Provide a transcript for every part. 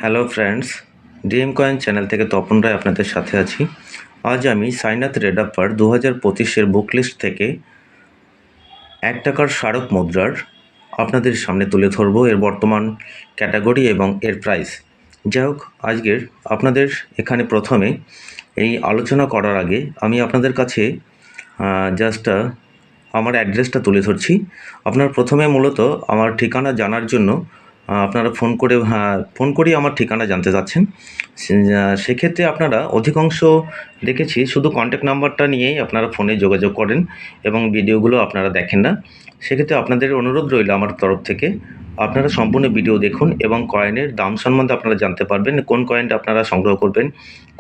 Hello friends, DM coin channel থেকে তপন রায় আপনাদের সাথে আছি। আজ আমি সাইনাথ রেডাপ্পার 2025-এর বুক লিস্ট থেকে 1 টাকার স্মারক মুদ্রার আপনাদের সামনে তুলে ধরবো এর বর্তমান ক্যাটাগরি এবং এর প্রাইস। যাই হোক, আজকের আপনাদের এখানে প্রথমে এই আলোচনা করার আগে আমি আপনাদের কাছে জাস্ট আমার অ্যাড্রেসটা তুলে ধরছি। আপনারা প্রথমে মূলত আমার ঠিকানা জানার জন্য আপনারা ফোন করেই আমার ঠিকানা জানতে চাচ্ছেন। সেক্ষেত্রে আপনারা অধিকাংশ দেখেছি শুধু কন্ট্যাক্ট নাম্বারটা নিয়েই আপনারা ফোনে যোগাযোগ করেন এবং ভিডিওগুলো আপনারা দেখেন না। সেক্ষেত্রে আপনাদের অনুরোধ রইল আমার তরফ থেকে আপনারা সম্পূর্ণ ভিডিও দেখুন এবং কয়েনের দাম সম্বন্ধে আপনারা জানতে পারবেন, কোন কয়েনটা আপনারা সংগ্রহ করবেন,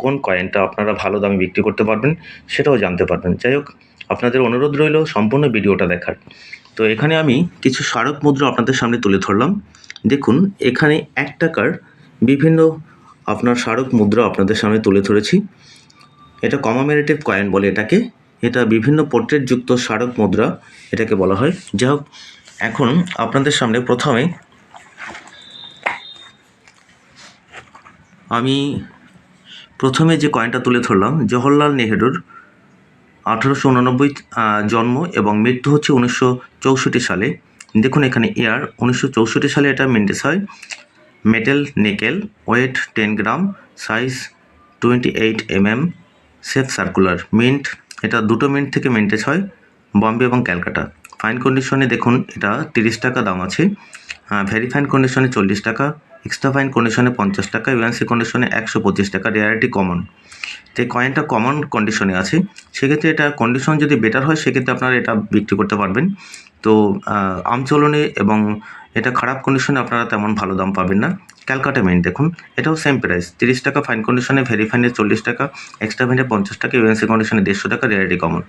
কোন কয়েনটা আপনারা ভালো দামে বিক্রি করতে পারবেন সেটাও জানতে পারবেন। যাই হোক, আপনাদের অনুরোধ রইল সম্পূর্ণ ভিডিওটা দেখার। তো এখানে আমি কিছু স্মারক মুদ্রা আপনাদের সামনে তুলে ধরলাম। দেখুন, এখানে 1 টাকার বিভিন্ন আপনার স্মারক মুদ্রা আপনাদের সামনে তুলে ধরেছি। এটা কমামেরেটিভ কয়েন বলে এটাকে। এটা বিভিন্ন পোর্ট্রেটযুক্ত স্মারক মুদ্রা এটাকে বলা হয়। যাই হোক, এখন আপনাদের সামনে প্রথমে আমি যে কয়েনটা তুলে ধরলাম, জওহরলাল নেহেরুর 1889 জন্ম এবং মৃত্যু হচ্ছে 1964 সালে। দেখুন এখানে ইয়ার 1964 সালে এটা মিন্টেজ হয়। Metal nickel, weight 10 gram, size 28 mm, shape circular, mint এটা দুটো মিন্ট থেকে মিন্টেজ হয়, বম্বে এবং ক্যালকাটা। ফাইন কন্ডিশনে দেখুন এটা 30 টাকা দাম আছে, ভেরি ফাইন কন্ডিশনে 40 টাকা, এক্সট্রা ফাইন কন্ডিশনে 50 টাকা, ইউএনসি কন্ডিশনে 125 টাকা, রেয়ারিটি কমন। তো এই কয়েনটা কমন কন্ডিশনে আছে, সেক্ষেত্রে এটা কন্ডিশন যদি বেটার হয় সেক্ষেত্রে আপনারা এটা বিক্রি করতে পারবেন। তো আমচলনে এবং এটা খারাপ কন্ডিশনে আপনারা তেমন ভালো দাম পাবেন না। ক্যালকাটা মিন্ট দেখুন, এটাও সেম প্রাইস, 30 টাকা ফাইন কন্ডিশনে, ভেরি ফাইনে 40 টাকা, এক্সট্রা ফাইনে 50 টাকা, ইউএনসি কন্ডিশনে 150 টাকা, রেয়ারিটি কমন।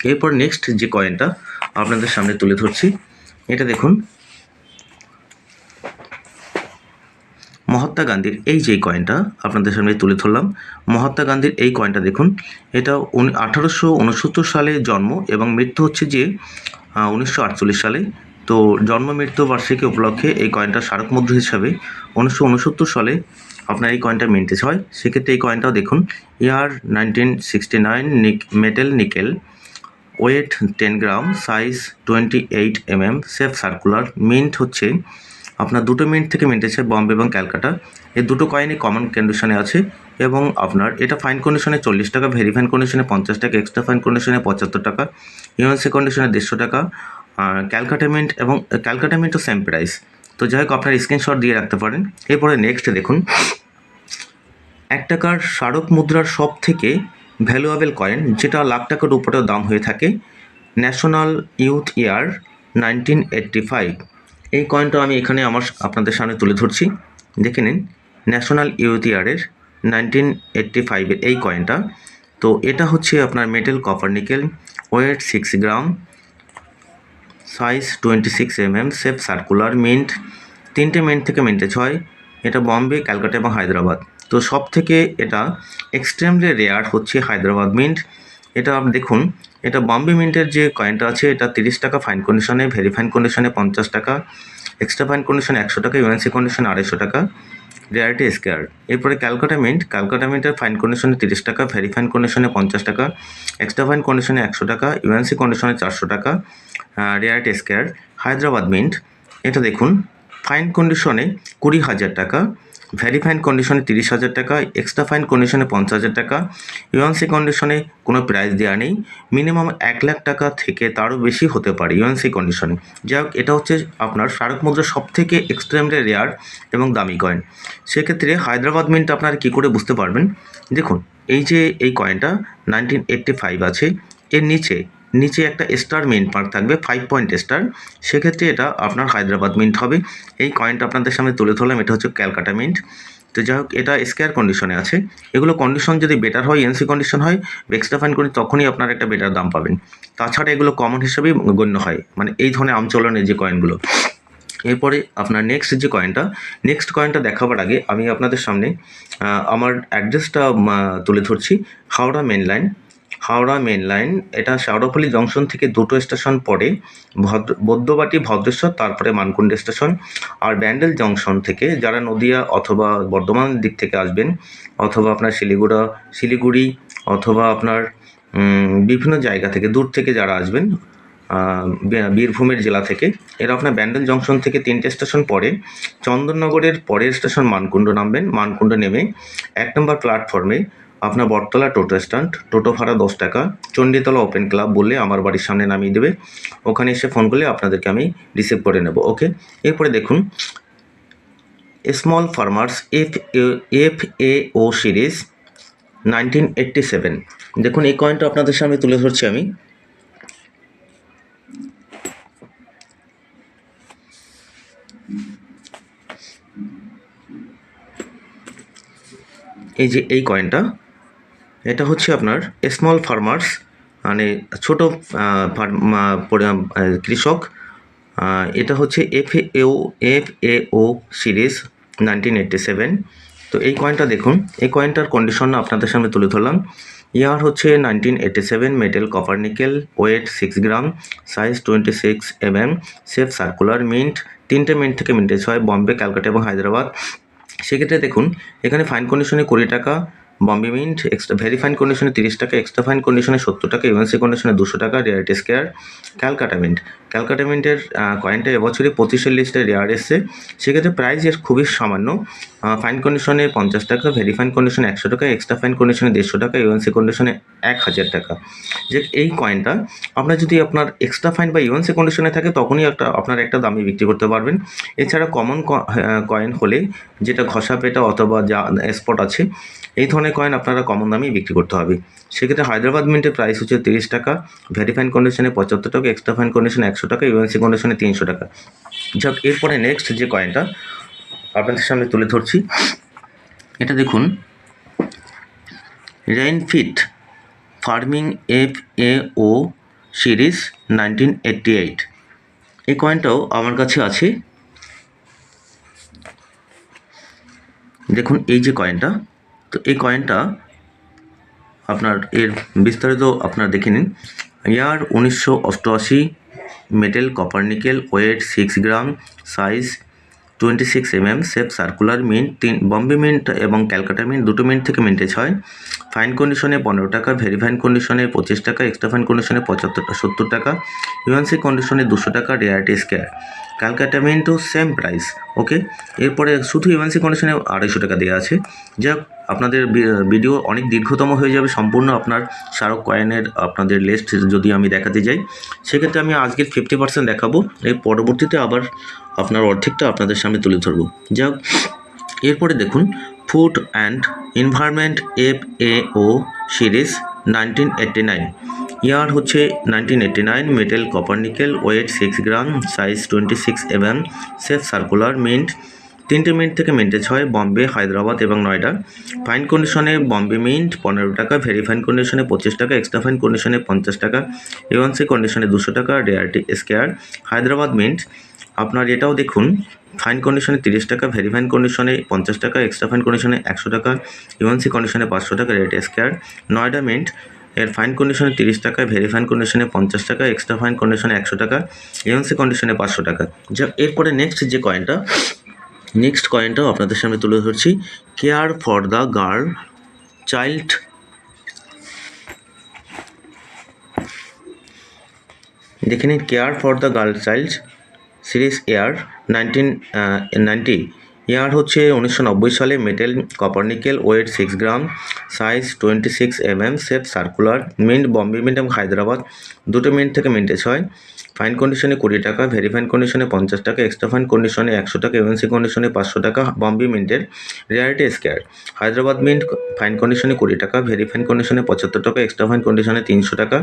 এরপর নেক্সট যে কয়েনটা আপনাদের সামনে তুলে ধরছি, এটা দেখুন মহাত্মা গান্ধীর এই যে কয়েনটা আপনাদের সামনে তুলে ধরলাম। মহাত্মা গান্ধীর এই কয়েনটা দেখুন, এটা 1869 সালে জন্ম এবং মৃত্যু হচ্ছে যে 1948 সালে। তো জন্ম মৃত্যু বার্ষিকী উপলক্ষে এই কয়েনটা স্মারক মুদ্রা হিসাবে 1969 সালে আপনার এই কয়েনটা মিন্টেজ হয়। সেক্ষেত্রে এই কয়েনটাও দেখুন, year 1969, metal nickel, weight 10 gram, size 28 mm, shape circular, mint হচ্ছে আপনার দুটো মিন্ট থেকে মিন্টেজ হয়, বম্বে এবং ক্যালকাটা। এই দুটো কয়েনই কমন কন্ডিশনে আছে এবং আপনার এটা ফাইন কন্ডিশনে 40 টাকা, ভেরি ফাইন কন্ডিশনে 50 টাকা, এক্সট্রা ফাইন কন্ডিশনে 75 টাকা, ইউএনসি কন্ডিশনে 150 টাকা, ক্যালকাটা মিন্ট এবং ক্যালকাটা মিন্টও সেম প্রাইস। তো যাই হোক, আপনার স্ক্রিনশট দিয়ে রাখতে পারেন। এরপরে নেক্সট দেখুন, 1 টাকার স্মারক মুদ্রার সব থেকে ভ্যালুয়েবল কয়েন, যেটা লাখ টাকার উপরেও দাম হয়ে থাকে, ন্যাশনাল ইউথ ইয়ার 1985। এই কয়েনটা আমি এখানে আপনাদের সামনে তুলে ধরছি। দেখে নিন, ন্যাশনাল ইউথ ইয়ারের 1985-এর এই কয়েনটা। তো এটা হচ্ছে আপনার metal copper nickel, weight 6 gram, size 26 mm, shape circular, mint 3টে মিন্ট থেকে মিন্টেজ হয়। এটা বম্বে, ক্যালকাটা এবং হায়দ্রাবাদ। তো সব থেকে এটা এক্সট্রিমলি রেয়ার হচ্ছে হায়দ্রাবাদ মিন্ট। এটা দেখুন, এটা বম্বে মিন্টের যে কয়েনটা আছে এটা 30 টাকা ফাইন কন্ডিশনে, ভেরি ফাইন কন্ডিশনে 50 টাকা, এক্সট্রা ফাইন কন্ডিশনে 100 টাকা, ইউএনসি কন্ডিশনে 250 টাকা, রেয়ারিটি স্কেয়ার। এরপরে ক্যালকাটা মিন্টের ফাইন কন্ডিশনে 30 টাকা, ভেরি ফাইন কন্ডিশনে 50 টাকা, এক্সট্রা ফাইন কন্ডিশনে 100 টাকা, ইউএনসি কন্ডিশনে 400 টাকা, রেয়ারিটি স্কেয়ার। হায়দ্রাবাদ মিন্ট এটা দেখুন, ফাইন কন্ডিশনে 20,000 টাকা, ভেরি ফাইন কন্ডিশনে 30,000 টাকা, এক্সট্রা ফাইন কন্ডিশনে 50,000 টাকা, ইউএনসি কন্ডিশনে কোনো প্রাইস দেওয়া নেই, মিনিমাম 1 লাখ টাকা থেকে তারও বেশি হতে পারে ইউএনসি কন্ডিশনে। যাই হোক, এটা হচ্ছে আপনার স্মারক মুদ্রা সব থেকে এক্সট্রিমলি রেয়ার এবং দামি কয়েন। সেক্ষেত্রে হায়দ্রাবাদ মিন্ট আপনারা কী করে বুঝতে পারবেন, দেখুন এই যে এই কয়েনটা 1985 আছে, এর নিচে একটা স্টার মিন্ট মার্ক থাকবে, 5 পয়েন্ট স্টার, সেক্ষেত্রে এটা আপনার হায়দ্রাবাদ মিন্ট হবে। এই কয়েনটা আপনাদের সামনে তুলে ধরলাম, এটা হচ্ছে ক্যালকাটা মিন্ট। তো যাই হোক, এটা স্কেয়ার কন্ডিশনে আছে। এগুলো কন্ডিশন যদি বেটার হয়, এনসি কন্ডিশন হয়, এক্সট্রা ফাইন করি, তখনই আপনার একটা বেটার দাম পাবেন। তাছাড়া এগুলো কমন হিসেবেই গণ্য হয়, মানে এই ধরনের আমচলনের যে কয়েনগুলো। এরপরে আপনার নেক্সট কয়েনটা দেখাবার আগে আমি আপনাদের সামনে আমার অ্যাড্রেসটা তুলে ধরছি। Howrah main line, Howrah main line, এটা শেওড়াফুলি জংশন থেকে দুটো স্টেশন পরে বৈদ্যবাটি ভদ্রেশ্বর, তারপরে মানকুণ্ডা স্টেশন। আর ব্যান্ডেল জংশন থেকে যারা নদিয়া অথবা বর্ধমান দিক থেকে আসবেন, অথবা আপনার শিলিগুড়ি অথবা আপনার বিভিন্ন জায়গা থেকে দূর থেকে যারা আসবেন, বীরভূমের জেলা থেকে, এরা আপনার ব্যান্ডেল জংশন থেকে 3টে স্টেশন পরে চন্দননগরের পরের স্টেশন মানকুণ্ড নামবেন। মানকুণ্ড নেমে 1 নম্বর প্ল্যাটফর্মে আপনার বটতলা টোটো স্ট্যান্ড, টোটো ভাড়া 10 টাকা, চণ্ডীতলা ওপেন ক্লাব বললে আমার বাড়ির সামনে নামিয়ে দেবে। ওখানে এসে ফোন করলে আপনাদেরকে আমি রিসিভ করে নেব। ওকে, এরপরে দেখুন স্মল ফার্মার্স FAO সিরিজ 1987। দেখুন এই কয়েনটা আপনাদের সামনে তুলে ধরছি আমি। এই যে এই কয়েনটা, এটা হচ্ছে আপনার স্মল ফার্মার্স, মানে ছোট কৃষক। এটা হচ্ছে FAO সিরিজ 1987। তো এই কয়েনটা দেখুন, এই কয়েনটার কন্ডিশন আপনাদের সামনে তুলে ধরলাম। ইয়ার হচ্ছে 1987, metal copper nickel, weight 6 gram, size 26 mm, shape circular, mint 3টে মিন্ট থেকে মিন্টেজ হয় বম্বে, ক্যালকাটা এবং হায়দ্রাবাদ। সেক্ষেত্রে দেখুন এখানে ফাইন কন্ডিশনে 20 টাকা, Bombay mint extra very fine কন্ডিশনে 30 টাকা, এক্সট্রা ফাইন কন্ডিশনে 70 টাকা, ইউএনসি কন্ডিশনে 200 টাকা, রেয়ারিটি স্কেয়ার। ক্যালকাটা মিন্টের কয়েনটা এবছরে 25-এর লিস্টে রেয়ার এসছে, সেক্ষেত্রে প্রাইস এর খুবই সামান্য। ফাইন কন্ডিশনে 50 টাকা, ভেরি ফাইন কন্ডিশনে 100 টাকা, এক্সট্রা ফাইন কন্ডিশনে 150 টাকা, ইউএনসি কন্ডিশনে 1000 টাকা। যে এই কয়েনটা আপনার যদি আপনার এক্সট্রা ফাইন বা ইউএনসি কন্ডিশনে থাকে তখনই আপনার একটা দামে বিক্রি করতে পারবেন। এছাড়া কমন কয়েন হলে, যেটা ঘষা পেটা অথবা যা স্পট আছে, এই ধরনের কয়েন আপনারা কমন দামেই বিক্রি করতে হবে। সেক্ষেত্রে হায়দ্রাবাদ মিন্টের প্রাইস হচ্ছে 30 টাকা, ভেরি ফাইন কন্ডিশনে 75 টাকা, এক্সট্রা ফাইন কন্ডিশনে 100 টাকা, ইউএনসি কন্ডিশনে 300 টাকা। যাক, এরপরে নেক্সট যে কয়েনটা আপনাদের সামনে তুলে ধরছি, এটা দেখুন রেইনফিট ফার্মিং FAO সিরিজ 1988। এই কয়েনটাও আমার কাছে আছে। দেখুন এই যে কয়েনটা, তো এই কয়েনটা আপনার এর বিস্তারিত আপনারা দেখে নিন। Year 1988, metal copper nickel, weight 6 gram, size 26 mm, shape circular, mint Bombay mint এবং ক্যালকাটা মিন্ট দুটো মিন্ট থেকে মিন্টেজ হয়। ফাইন কন্ডিশনে 15 টাকা, ভেরি ফাইন কন্ডিশনে 25 টাকা, এক্সট্রা ফাইন কন্ডিশনে 70 টাকা, ইউএনসি কন্ডিশনে 200 টাকা, রেয়ারিটি স্কেয়ার। ক্যালকাটা মিন্টও সেম প্রাইস। ওকে, এরপরে শুধু ইউএনসি কন্ডিশনে 250 টাকা দেওয়া আছে। যাক, আপনাদের ভিডিও অনেক দীর্ঘতম হয়ে যাবে। সম্পূর্ণ আপনার স্মারক কয়েনের আপনাদের লিস্ট যদি আমি দেখাতে যাই, সেক্ষেত্রে আমি আজকের 50% দেখাবো, এর পরবর্তীতে আবার আপনার অর্ধেকটা আপনাদের সামনে তুলে ধরবো। যাক, এরপরে দেখুন food and environment FAO series 1989। Year হচ্ছে 1989, metal copper nickel, weight 6 gram, size 26 mm, shape circular, mint 3টে মিন্ট থেকে মিন্টেজ হয় বম্বে, হায়দ্রাবাদ এবং নয়ডা। ফাইন কন্ডিশনে বম্বে মিন্ট 15 টাকা, ভেরি ফাইন কন্ডিশনে 25 টাকা, এক্সট্রা ফাইন কন্ডিশনে 50 টাকা, ইউএনসি কন্ডিশনে 200 টাকা, রেয়ারিটি স্কেয়ার। হায়দ্রাবাদ মিন্ট আপনার এটাও দেখুন, ফাইন কন্ডিশনে 30 টাকা, ভেরি ফাইন কন্ডিশনে 50 টাকা, এক্সট্রা ফাইন কন্ডিশনে 100 টাকা, ইউএনসি কন্ডিশনে 500 টাকা, রেয়ারিটি স্কেয়ার। নয়ডা মিন্ট এর ফাইন কন্ডিশনে 30 টাকা, ভেরি ফাইন কন্ডিশনে 50 টাকা, এক্সট্রা ফাইন কন্ডিশনে 100 টাকা, ইউএনসি কন্ডিশনে 500 টাকা। যা এরপরে নেক্সট কয়েনটাও আপনাদের সামনে তুলে ধরছি। Care for the girl child, দেখে নিন, care for the girl child series year 1990। Year হচ্ছে 1990 সালে, metal copper nickel, weight 6 gram, size 26 mm, shape circular, mint Bombay mint এবং হায়দ্রাবাদ দুটো মিন্ট থেকে মিন্টেজ হয়। ফাইন কন্ডিশনে 20 টাকা, ভেরি ফাইন কন্ডিশনে 50 টাকা, এক্সট্রা ফাইন কন্ডিশনে 100 টাকা, ইউএনসি কন্ডিশনে 500 টাকা, বম্বে মিন্টের। Rarity scarce. Hyderabad mint fine কন্ডিশনে 20 টাকা, ভেরি ফাইন কন্ডিশনে 75 টাকা, এক্সট্রা ফাইন কন্ডিশনে 300 টাকা,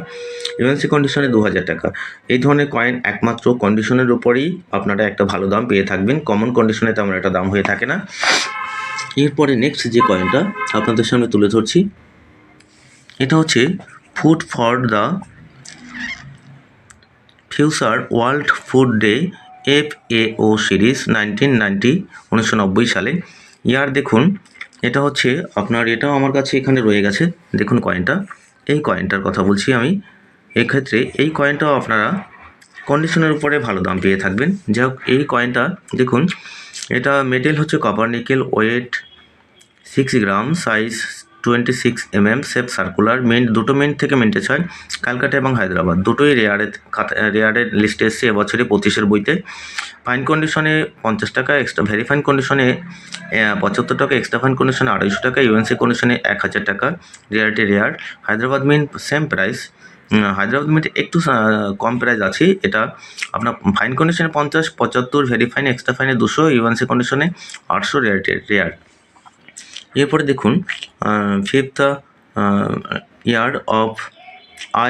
ইউএনসি কন্ডিশনে 2000 টাকা। এই ধরনের কয়েন একমাত্র কন্ডিশনের উপরেই আপনারা একটা ভালো দাম পেয়ে থাকবেন, কমন কন্ডিশনে তেমন একটা দাম হয়ে থাকে না। এরপরে নেক্সট যে কয়েনটা আপনাদের সামনে তুলে ধরছি, এটা হচ্ছে food for the future world food day FAO series 1990 সালে। ইয়ার দেখুন, এটা হচ্ছে আপনার, এটাও আমার কাছে এখানে রয়ে গেছে। দেখুন কয়েনটা, এই কয়েনটার কথা বলছি আমি। এক্ষেত্রে এই কয়েনটাও আপনারা কন্ডিশনের উপরে ভালো দাম পেয়ে থাকবেন। যাই হোক, এই কয়েনটা দেখুন, এটা মেটেল হচ্ছে copper nickel, weight 6 gram, size 26 mm, shape circular. Mint দুটো মিন্ট থেকে মিন্টেজ হয়, ক্যালকাটা এবং হায়দ্রাবাদ দুটোই রেয়ারের লিস্টে এসছে এবছরে 25-এর বইতে। ফাইন কন্ডিশনে 50 টাকা, এক্সট্রা ভেরিফাইন কন্ডিশনে 75 টাকা, এক্সট্রা ফাইন কন্ডিশনে 250 টাকা, ইউএনসি কন্ডিশনে 1000 টাকা। Rare Hyderabad mint same price. Hyderabad mint একটু কম প্রাইস আছে, এটা আপনার ফাইন কন্ডিশনে 50, 75, ভেরিফাইন এক্সট্রা ফাইনে 200, ইউএনসি কন্ডিশনে 800। রেয়ার। এরপরে দেখুন, ফিফথ ইয়ার অফ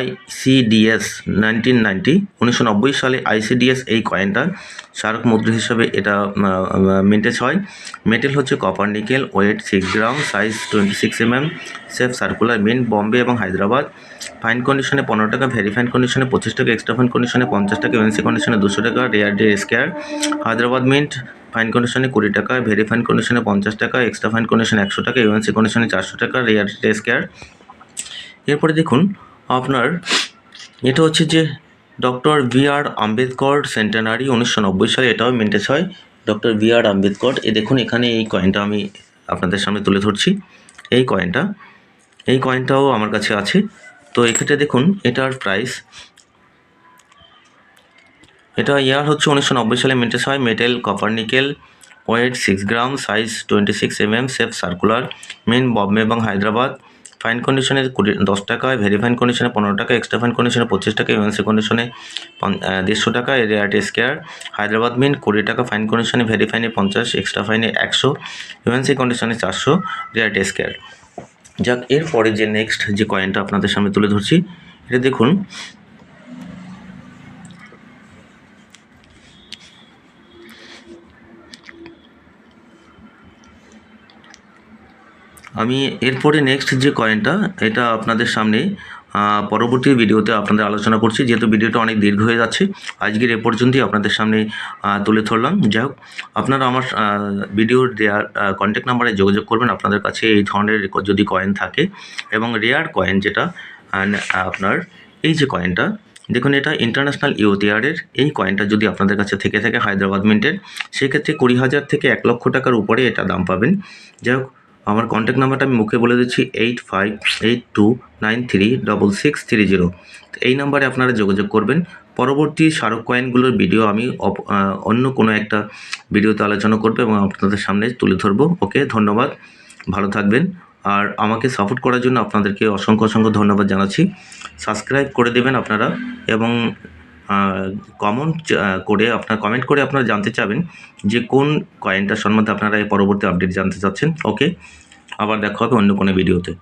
ICDS 1990 সালে ICDS এই কয়েনটা স্মারক মুদ্রা হিসাবে এটা মিন্টেজ হয়। মেটেল হচ্ছে copper nickel, weight 6 gram, size 26 mm, shape circular. Mint Bombay এবং হায়দ্রাবাদ। ফাইন কন্ডিশনে 15 টাকা, ভেরিফাইন কন্ডিশনে 25 টাকা, এক্সট্রা ফাইন কন্ডিশনে 50 টাকা, ইউএনসি কন্ডিশনে 200 টাকা। Rare square. Hyderabad mint fine কন্ডিশনে 20 টাকা, ভেরিফাইন কন্ডিশনে 50 টাকা, এক্সট্রা ফাইন কন্ডিশনে 100 টাকা, ইউএনসি কন্ডিশনে 400 টাকা। Rare square. এরপরে দেখুন আপনার, এটা হচ্ছে যে ডক্টর BR আম্বেদকর সেন্টেনারি 1990 সালে, এটাও মিন্টেজ হয়। ডক্টর BR আম্বেদকর, দেখুন এখানে এই কয়েনটা আমি আপনাদের সামনে তুলে ধরছি। এই কয়েনটাও আমার কাছে আছে। তো এক্ষেত্রে দেখুন এটার প্রাইস, এটা ইয়ার হচ্ছে 1990 সালে মিন্টেজ হয়। Metal copper nickel, weight 6 gram, size 26 mm, shape circular. Mint Bombay এবং হায়দ্রাবাদ। ফাইন কন্ডিশনে 10 টাকা, ভেরিফাইন কন্ডিশনে 15 টাকা, এক্সট্রা ফাইন কন্ডিশনে 25 টাকা, ইউএনসি কন্ডিশনে 150 টাকা। Rare square. হায়দ্রাবাদ মিন্ট 20 টাকা, ফাইন কন্ডিশনে, ভেরিফাইনে 50, এক্সট্রা ফাইনে 100, ইউএনসি কন্ডিশনে 400। Rare square. যাক, এরপরে যে নেক্সট যে কয়েনটা আপনাদের সামনে তুলে ধরছি, এটা দেখুন, আমি এরপরে নেক্সট যে কয়েনটা, এটা আপনাদের সামনে পরবর্তী ভিডিওতে আপনাদের আলোচনা করছি, যেহেতু ভিডিওটা অনেক দীর্ঘ হয়ে যাচ্ছে। আজকের এ পর্যন্তই আপনাদের সামনে তুলে ধরলাম। যাই হোক, আপনারা আমার ভিডিওর দেওয়ার কন্ট্যাক্ট নাম্বারে যোগাযোগ করবেন আপনাদের কাছে এই ধরনের যদি কয়েন থাকে। এবং রেয়ার কয়েন যেটা আপনার, এই যে কয়েনটা দেখুন, এটা ইন্টারন্যাশনাল ইউথ ইয়ারের এই কয়েনটা যদি আপনাদের কাছে থেকে থাকে হায়দ্রাবাদ মিন্টের, সেক্ষেত্রে 20,000 থেকে 1 লক্ষ টাকার উপরে এটা দাম পাবেন। যাই হোক, আমার কন্ট্যাক্ট নাম্বারটা আমি মুখে বলে দিচ্ছি, 8582936630। এই নাম্বারে আপনারা যোগাযোগ করবেন। পরবর্তী স্মারক কয়েনগুলোর ভিডিও আমি অন্য কোনো একটা ভিডিওতে আলোচনা করবো এবং আপনাদের সামনে তুলে ধরবো। ওকে, ধন্যবাদ, ভালো থাকবেন। আর আমাকে সাপোর্ট করার জন্য আপনাদেরকে অসংখ্য ধন্যবাদ জানাচ্ছি। সাবস্ক্রাইব করে দেবেন আপনারা, এবং কমেন্ট করে আপনারা জানতে চাবেন যে কোন কয়েনটার সম্বন্ধে আপনারা এই পরবর্তী আপডেট জানতে চাচ্ছেন। ওকে, আবার দেখা হবে অন্য কোনো ভিডিওতে।